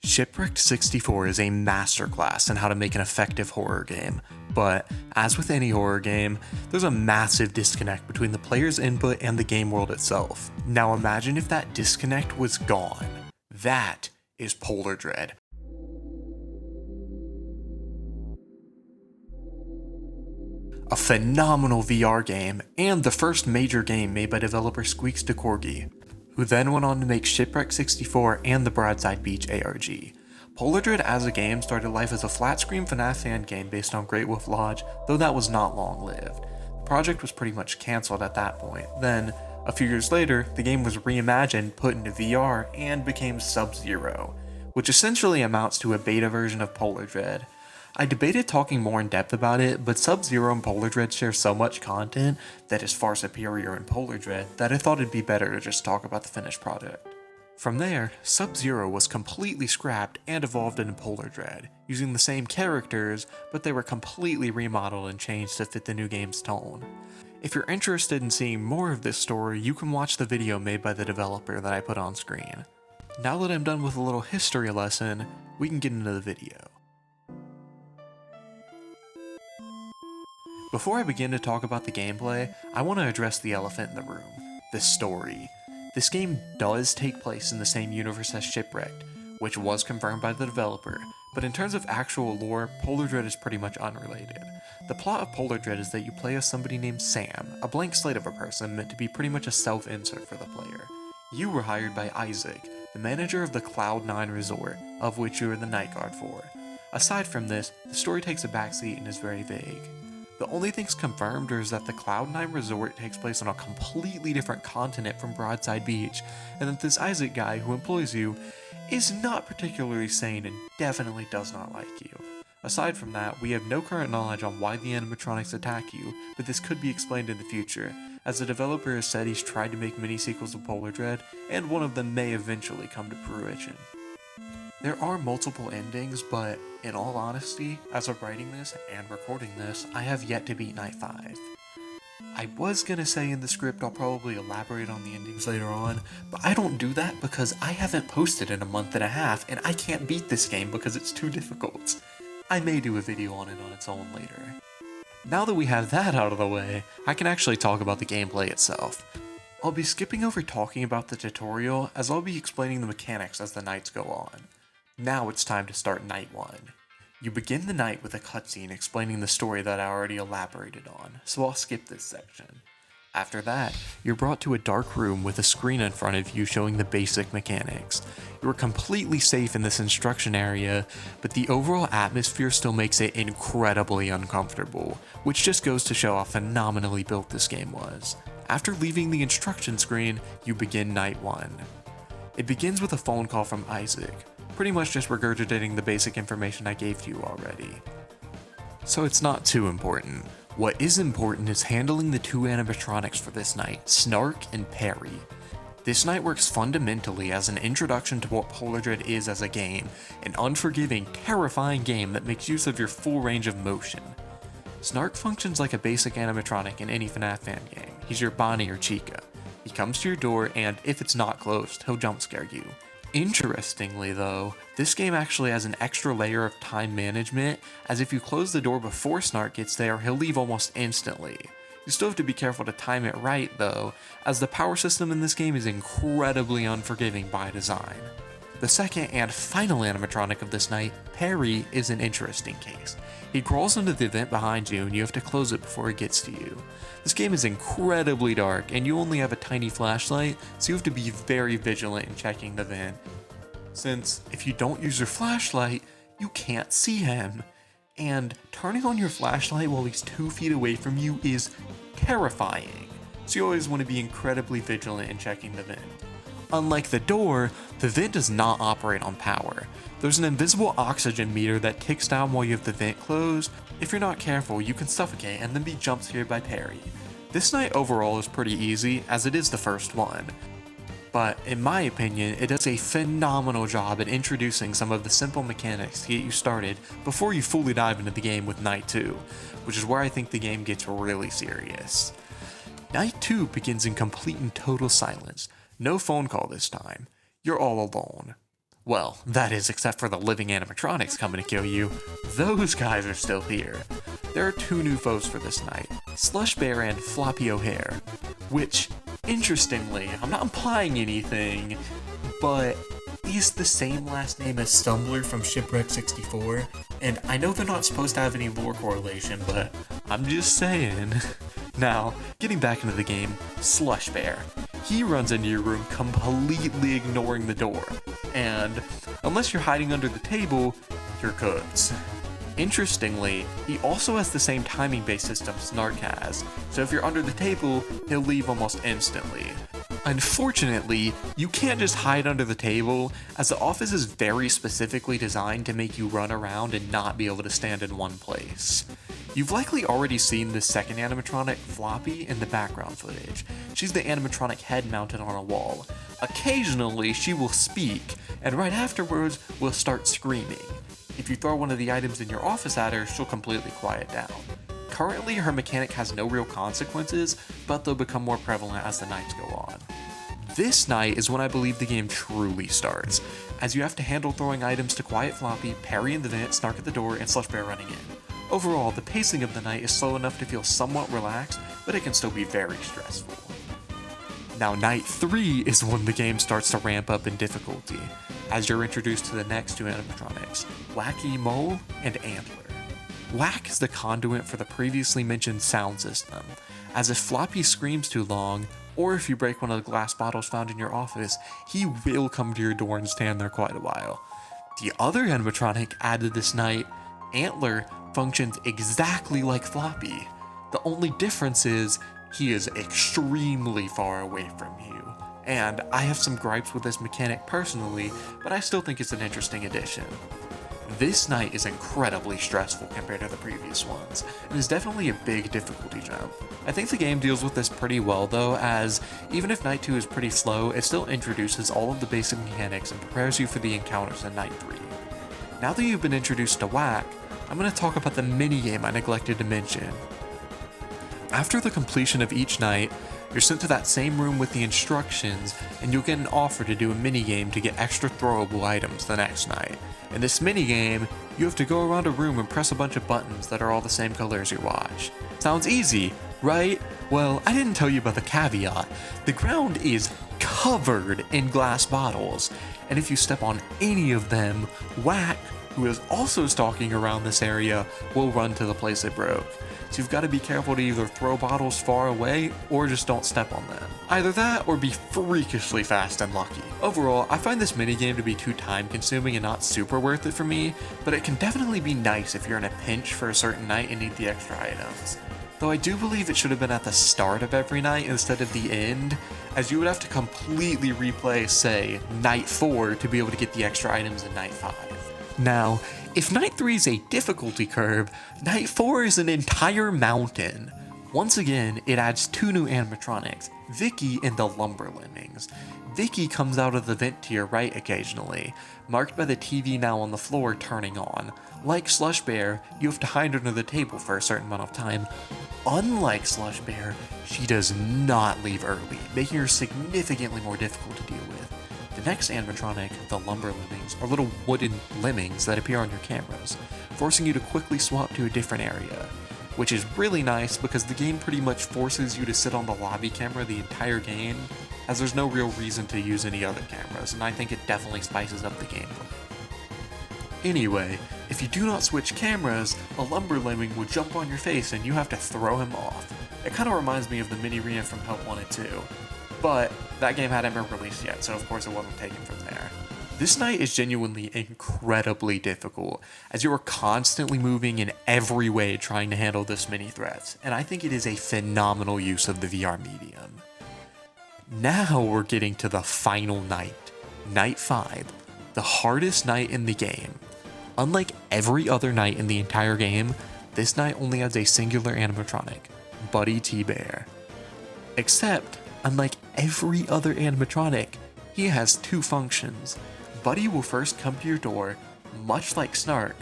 Shipwrecked 64 is a masterclass in how to make an effective horror game, but as with any horror game, there's a massive disconnect between the player's input and the game world itself. Now imagine if that disconnect was gone. That is Polardread. A phenomenal VR game, and the first major game made by developer Squeaks DeCorgi, who then went on to make Shipwrecked 64 and the Broadside Beach ARG. Polardread as a game started life as a flat-screen FNAF fan game based on Great Wolf Lodge, though that was not long-lived. The project was pretty much cancelled at that point. Then, a few years later, the game was reimagined, put into VR, and became Sub-Zero, which essentially amounts to a beta version of Polardread. I debated talking more in depth about it, but Sub-Zero and Polardread share so much content that is far superior in Polardread that I thought it'd be better to just talk about the finished product. From there, Sub-Zero was completely scrapped and evolved into Polardread, using the same characters, but they were completely remodeled and changed to fit the new game's tone. If you're interested in seeing more of this story, you can watch the video made by the developer that I put on screen. Now that I'm done with a little history lesson, we can get into the video. Before I begin to talk about the gameplay, I want to address the elephant in the room, the story. This game does take place in the same universe as Shipwrecked, which was confirmed by the developer, but in terms of actual lore, Polardread is pretty much unrelated. The plot of Polardread is that you play as somebody named Sam, a blank slate of a person meant to be pretty much a self-insert for the player. You were hired by Isaac, the manager of the Cloud9 resort, of which you are the night guard for. Aside from this, the story takes a backseat and is very vague. The only things confirmed is that the Cloud9 resort takes place on a completely different continent from Broadside Beach, and that this Isaac guy who employs you is not particularly sane and definitely does not like you. Aside from that, we have no current knowledge on why the animatronics attack you, but this could be explained in the future, as the developer has said he's tried to make mini-sequels of Polardread, and one of them may eventually come to fruition. There are multiple endings, but in all honesty, as of writing this and recording this, I have yet to beat Night 5. I was gonna say in the script I'll probably elaborate on the endings later on, but I don't do that because I haven't posted in a month and a half and I can't beat this game because it's too difficult. I may do a video on it on its own later. Now that we have that out of the way, I can actually talk about the gameplay itself. I'll be skipping over talking about the tutorial as I'll be explaining the mechanics as the nights go on. Now it's time to start Night 1. You begin the night with a cutscene explaining the story that I already elaborated on, so I'll skip this section. After that, you're brought to a dark room with a screen in front of you showing the basic mechanics. You are completely safe in this instruction area, but the overall atmosphere still makes it incredibly uncomfortable, which just goes to show how phenomenally built this game was. After leaving the instruction screen, you begin Night 1. It begins with a phone call from Isaac, pretty much just regurgitating the basic information I gave to you already. So it's not too important. What is important is handling the two animatronics for this night, Snark and Perry. This night works fundamentally as an introduction to what Polardread is as a game, an unforgiving, terrifying game that makes use of your full range of motion. Snark functions like a basic animatronic in any FNAF fan game. He's your Bonnie or Chica. He comes to your door and, if it's not closed, he'll jump scare you. Interestingly though, this game actually has an extra layer of time management, as if you close the door before Snark gets there, he'll leave almost instantly. You still have to be careful to time it right though, as the power system in this game is incredibly unforgiving by design. The second and final animatronic of this night, Perry, is an interesting case. He crawls into the vent behind you and you have to close it before he gets to you. This game is incredibly dark and you only have a tiny flashlight, so you have to be very vigilant in checking the vent, since if you don't use your flashlight, you can't see him. And turning on your flashlight while he's 2 feet away from you is terrifying, so you always want to be incredibly vigilant in checking the vent. Unlike the door, the vent does not operate on power. There's an invisible oxygen meter that ticks down while you have the vent closed. If you're not careful, you can suffocate and then be jump scared by Perry. This night overall is pretty easy, as it is the first one. But in my opinion, it does a phenomenal job at introducing some of the simple mechanics to get you started before you fully dive into the game with Night 2, which is where I think the game gets really serious. Night 2 begins in complete and total silence. No phone call this time. You're all alone. Well, that is except for the living animatronics coming to kill you. Those guys are still here. There are two new foes for this night, Slush Bear and Floppy O'Hare, which, interestingly, I'm not implying anything, but is the same last name as Stumbler from Shipwrecked 64, and I know they're not supposed to have any lore correlation, but I'm just saying. Now, getting back into the game, Slush Bear. He runs into your room completely ignoring the door, and unless you're hiding under the table, you're cooked. Interestingly, he also has the same timing-based system Snark has, so if you're under the table, he'll leave almost instantly. Unfortunately, you can't just hide under the table, as the office is very specifically designed to make you run around and not be able to stand in one place. You've likely already seen the second animatronic, Floppy, in the background footage. She's the animatronic head mounted on a wall. Occasionally, she will speak, and right afterwards, will start screaming. If you throw one of the items in your office at her, she'll completely quiet down. Currently, her mechanic has no real consequences, but they'll become more prevalent as the nights go on. This night is when I believe the game truly starts, as you have to handle throwing items to quiet Floppy, parry in the vent, Snark at the door, and Slush Bear running in. Overall, the pacing of the night is slow enough to feel somewhat relaxed, but it can still be very stressful. Now, night 3 is when the game starts to ramp up in difficulty, as you're introduced to the next two animatronics, Wacky Mole and Antler. Whack is the conduit for the previously mentioned sound system, as if Floppy screams too long, or if you break one of the glass bottles found in your office, he will come to your door and stand there quite a while. The other animatronic added this night, Antler, functions exactly like Floppy. The only difference is, he is extremely far away from you. And I have some gripes with this mechanic personally, but I still think it's an interesting addition. This night is incredibly stressful compared to the previous ones, and is definitely a big difficulty jump. I think the game deals with this pretty well though, as even if night 2 is pretty slow, it still introduces all of the basic mechanics and prepares you for the encounters in night 3. Now that you've been introduced to Whack, I'm going to talk about the minigame I neglected to mention. After the completion of each night, you're sent to that same room with the instructions, and you'll get an offer to do a minigame to get extra throwable items the next night. In this minigame, you have to go around a room and press a bunch of buttons that are all the same color as your watch. Sounds easy, right? Well, I didn't tell you about the caveat. The ground is covered in glass bottles, and if you step on any of them, Whack, who is also stalking around this area, will run to the place it broke. So you've got to be careful to either throw bottles far away or just don't step on them. Either that or be freakishly fast and lucky. Overall, I find this minigame to be too time consuming and not super worth it for me, but it can definitely be nice if you're in a pinch for a certain night and need the extra items. Though I do believe it should have been at the start of every night instead of the end, as you would have to completely replay, say, night 4 to be able to get the extra items in night 5. Now, if night 3 is a difficulty curve, night 4 is an entire mountain. Once again, it adds two new animatronics, Vicky and the Lumber Lemmings. Vicky comes out of the vent to your right occasionally, marked by the TV now on the floor turning on. Like Slush Bear, you have to hide under the table for a certain amount of time. Unlike Slush Bear, she does not leave early, making her significantly more difficult to deal with. The next animatronic, the Lumber Lemmings, are little wooden lemmings that appear on your cameras, forcing you to quickly swap to a different area, which is really nice because the game pretty much forces you to sit on the lobby camera the entire game, as there's no real reason to use any other cameras, and I think it definitely spices up the gameplay. Anyway, if you do not switch cameras, a Lumber Lemming will jump on your face and you have to throw him off. It kind of reminds me of the mini-reen from Help Wanted 2. But that game hadn't been released yet, so of course it wasn't taken from there. This night is genuinely incredibly difficult, as you are constantly moving in every way trying to handle this many threats, and I think it is a phenomenal use of the VR medium. Now we're getting to the final night, night 5, the hardest night in the game. Unlike every other night in the entire game, this night only has a singular animatronic, Buddy T-Bear. Except, unlike every other animatronic, he has two functions. Buddy will first come to your door, much like Snark,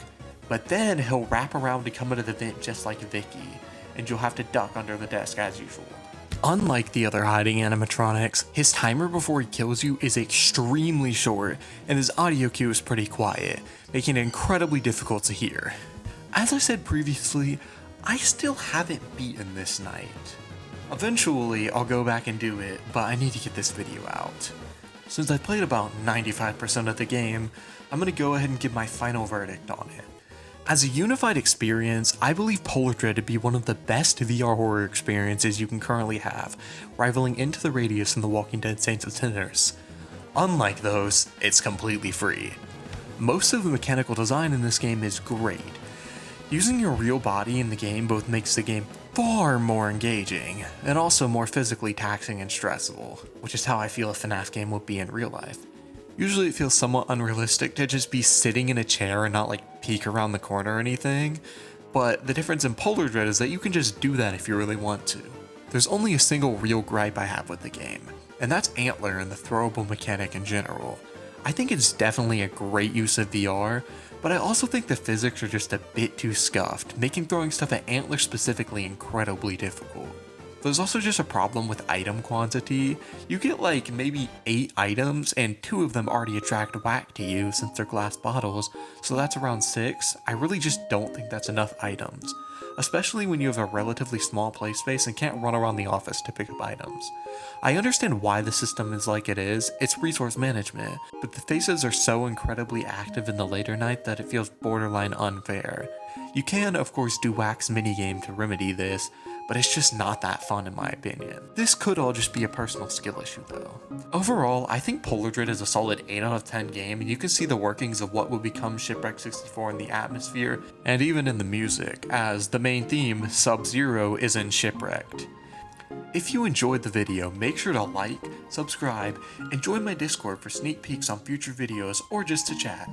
but then he'll wrap around to come into the vent just like Vicky, and you'll have to duck under the desk as usual. Unlike the other hiding animatronics, his timer before he kills you is extremely short, and his audio cue is pretty quiet, making it incredibly difficult to hear. As I said previously, I still haven't beaten this night. Eventually, I'll go back and do it, but I need to get this video out. Since I played about 95% of the game, I'm going to go ahead and give my final verdict on it. As a unified experience, I believe Polardread to be one of the best VR horror experiences you can currently have, rivaling Into the Radius and The Walking Dead Saints and Sinners. Unlike those, it's completely free. Most of the mechanical design in this game is great. Using your real body in the game both makes the game far more engaging, and also more physically taxing and stressful, which is how I feel a FNAF game would be in real life. Usually it feels somewhat unrealistic to just be sitting in a chair and not like peek around the corner or anything, but the difference in Polardread is that you can just do that if you really want to. There's only a single real gripe I have with the game, and that's Antler and the throwable mechanic in general. I think it's definitely a great use of VR, but I also think the physics are just a bit too scuffed, making throwing stuff at Antler specifically incredibly difficult. There's also just a problem with item quantity. You get like maybe 8 items and 2 of them already attract whack to you since they're glass bottles, so that's around 6. I really just don't think that's enough items, especially when you have a relatively small play space and can't run around the office to pick up items. I understand why the system is like it is, it's resource management, but the faces are so incredibly active in the later night that it feels borderline unfair. You can, of course, do Wax minigame to remedy this, but it's just not that fun in my opinion. This could all just be a personal skill issue though. Overall, I think Polardread is a solid 8 out of 10 game, and you can see the workings of what would become Shipwrecked 64 in the atmosphere, and even in the music, as the main theme, Sub-Zero, is in Shipwrecked. If you enjoyed the video, make sure to like, subscribe, and join my Discord for sneak peeks on future videos or just to chat.